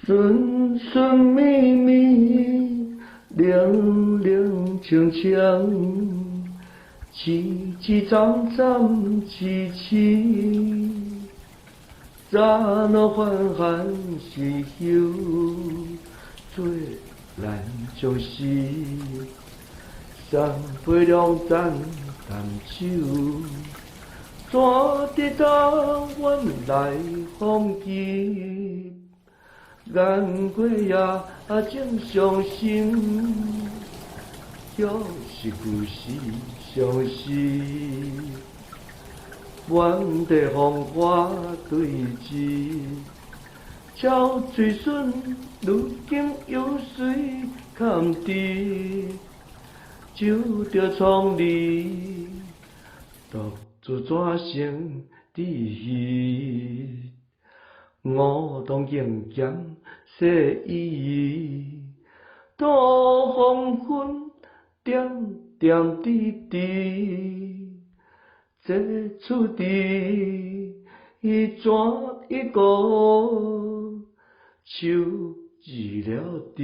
顺顺密密，零零清清，凄凄惨惨戚戚，早那欢欢喜喜，做咱相思。三杯两盏谈酒，怎知道原来风急？眼过夜正伤心，又是故事相思。原地风花对峙，超水笋如今有水堪知，酒着创离，独自转成知戏。梧桐迎剑细雨，到黄昏点点滴滴，这厝地怎一个手字了字。